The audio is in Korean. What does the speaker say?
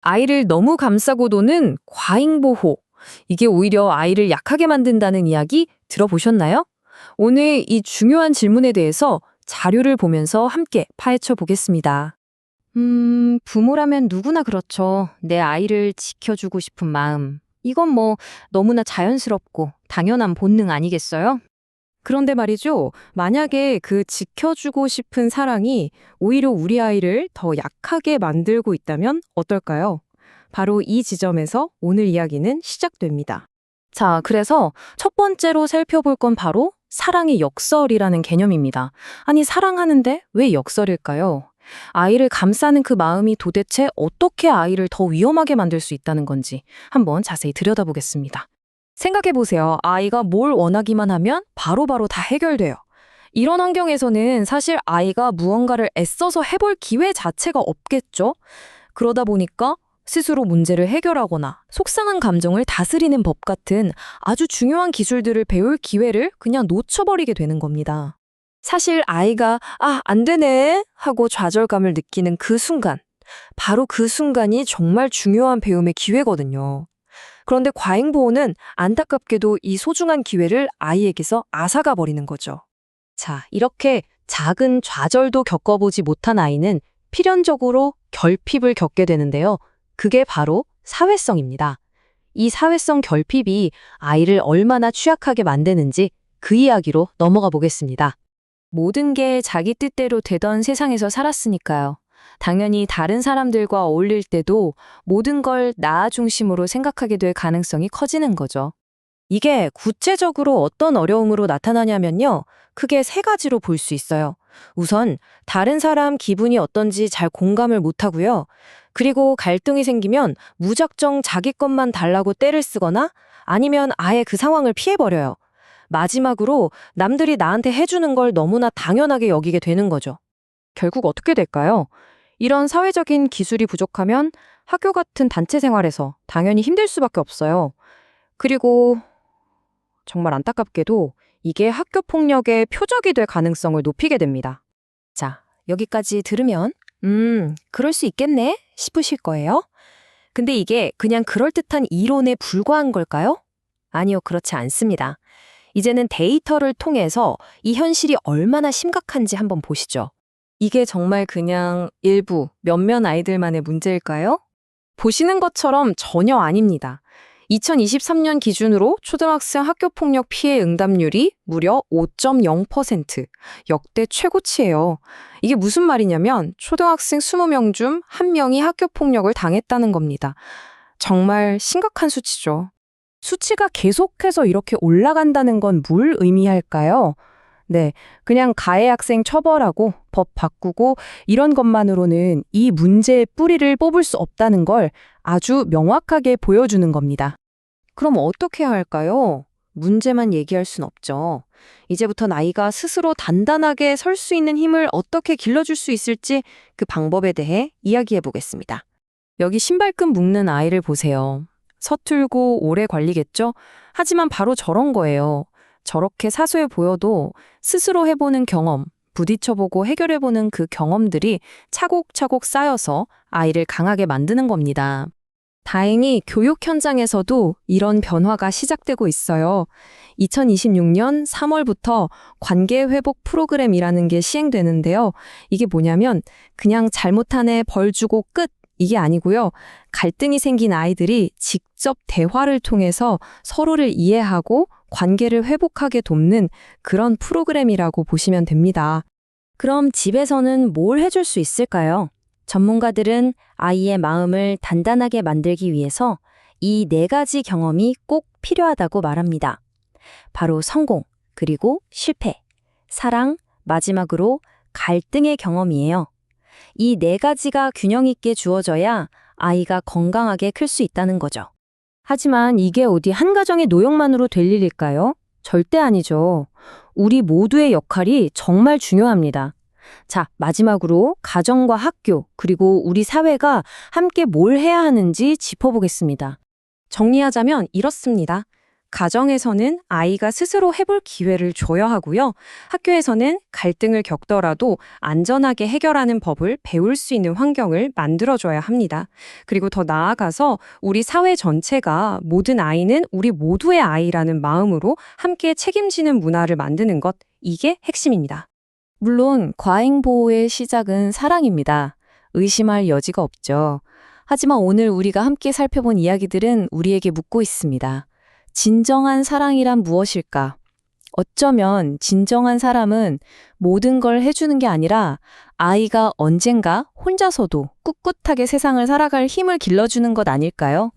아이를 너무 감싸고 노는 과잉보호. 이게 오히려 아이를 약하게 만든다는 이야기 들어보셨나요? 오늘 이 중요한 질문에 대해서 자료를 보면서 함께 파헤쳐 보겠습니다. 부모라면 누구나 그렇죠. 내 아이를 지켜주고 싶은 마음. 이건 뭐 너무나 자연스럽고 당연한 본능 아니겠어요? 그런데 말이죠. 만약에 그 지켜주고 싶은 사랑이 오히려 우리 아이를 더 약하게 만들고 있다면 어떨까요? 바로 이 지점에서 오늘 이야기는 시작됩니다. 자, 그래서 첫 번째로 살펴볼 건 바로 사랑의 역설이라는 개념입니다. 아니, 사랑하는데 왜 역설일까요? 아이를 감싸는 그 마음이 도대체 어떻게 아이를 더 위험하게 만들 수 있다는 건지 한번 자세히 들여다보겠습니다. 생각해보세요. 아이가 뭘 원하기만 하면 바로바로 다 해결돼요. 이런 환경에서는 사실 아이가 무언가를 애써서 해볼 기회 자체가 없겠죠? 그러다 보니까 스스로 문제를 해결하거나 속상한 감정을 다스리는 법 같은 아주 중요한 기술들을 배울 기회를 그냥 놓쳐버리게 되는 겁니다. 사실 아이가 안 되네 하고 좌절감을 느끼는 그 순간, 바로 그 순간이 정말 중요한 배움의 기회거든요. 그런데 과잉보호는 안타깝게도 이 소중한 기회를 아이에게서 앗아가 버리는 거죠. 자, 이렇게 작은 좌절도 겪어보지 못한 아이는 필연적으로 결핍을 겪게 되는데요. 그게 바로 사회성입니다. 이 사회성 결핍이 아이를 얼마나 취약하게 만드는지 그 이야기로 넘어가 보겠습니다. 모든 게 자기 뜻대로 되던 세상에서 살았으니까요. 당연히 다른 사람들과 어울릴 때도 모든 걸 나 중심으로 생각하게 될 가능성이 커지는 거죠. 이게 구체적으로 어떤 어려움으로 나타나냐면요. 크게 세 가지로 볼 수 있어요. 우선 다른 사람 기분이 어떤지 잘 공감을 못하고요. 그리고 갈등이 생기면 무작정 자기 것만 달라고 떼를 쓰거나 아니면 아예 그 상황을 피해버려요. 마지막으로 남들이 나한테 해주는 걸 너무나 당연하게 여기게 되는 거죠. 결국 어떻게 될까요? 이런 사회적인 기술이 부족하면 학교 같은 단체 생활에서 당연히 힘들 수밖에 없어요. 그리고 정말 안타깝게도 이게 학교 폭력의 표적이 될 가능성을 높이게 됩니다. 자, 여기까지 들으면 그럴 수 있겠네 싶으실 거예요. 근데 이게 그냥 그럴듯한 이론에 불과한 걸까요? 아니요, 그렇지 않습니다. 이제는 데이터를 통해서 이 현실이 얼마나 심각한지 한번 보시죠. 이게 정말 그냥 일부 몇몇 아이들만의 문제일까요? 보시는 것처럼 전혀 아닙니다. 2023년 기준으로 초등학생 학교폭력 피해 응답률이 무려 5.0%, 역대 최고치예요. 이게 무슨 말이냐면 초등학생 20명 중 1명이 학교폭력을 당했다는 겁니다. 정말 심각한 수치죠. 수치가 계속해서 이렇게 올라간다는 건 뭘 의미할까요? 네, 그냥 가해 학생 처벌하고 법 바꾸고 이런 것만으로는 이 문제의 뿌리를 뽑을 수 없다는 걸 아주 명확하게 보여주는 겁니다. 그럼 어떻게 해야 할까요? 문제만 얘기할 순 없죠. 이제부턴 아이가 스스로 단단하게 설 수 있는 힘을 어떻게 길러줄 수 있을지 그 방법에 대해 이야기해 보겠습니다. 여기 신발끈 묶는 아이를 보세요. 서툴고 오래 걸리겠죠? 하지만 바로 저런 거예요. 저렇게 사소해 보여도 스스로 해보는 경험, 부딪혀보고 해결해보는 그 경험들이 차곡차곡 쌓여서 아이를 강하게 만드는 겁니다. 다행히 교육 현장에서도 이런 변화가 시작되고 있어요. 2026년 3월부터 관계회복 프로그램이라는 게 시행되는데요. 이게 뭐냐면 그냥 잘못한 애 벌 주고 끝! 이게 아니고요. 갈등이 생긴 아이들이 직접 대화를 통해서 서로를 이해하고 관계를 회복하게 돕는 그런 프로그램이라고 보시면 됩니다. 그럼 집에서는 뭘 해줄 수 있을까요? 전문가들은 아이의 마음을 단단하게 만들기 위해서 이 4가지 경험이 꼭 필요하다고 말합니다. 바로 성공, 그리고 실패, 사랑, 마지막으로 갈등의 경험이에요. 이 4가지가 균형 있게 주어져야 아이가 건강하게 클 수 있다는 거죠. 하지만 이게 어디 한 가정의 노력만으로 될 일일까요? 절대 아니죠. 우리 모두의 역할이 정말 중요합니다. 자, 마지막으로 가정과 학교, 그리고 우리 사회가 함께 뭘 해야 하는지 짚어보겠습니다. 정리하자면 이렇습니다. 가정에서는 아이가 스스로 해볼 기회를 줘야 하고요. 학교에서는 갈등을 겪더라도 안전하게 해결하는 법을 배울 수 있는 환경을 만들어줘야 합니다. 그리고 더 나아가서 우리 사회 전체가 모든 아이는 우리 모두의 아이라는 마음으로 함께 책임지는 문화를 만드는 것, 이게 핵심입니다. 물론 과잉 보호의 시작은 사랑입니다. 의심할 여지가 없죠. 하지만 오늘 우리가 함께 살펴본 이야기들은 우리에게 묻고 있습니다. 진정한 사랑이란 무엇일까? 어쩌면 진정한 사람은 모든 걸 해주는 게 아니라 아이가 언젠가 혼자서도 꿋꿋하게 세상을 살아갈 힘을 길러주는 것 아닐까요?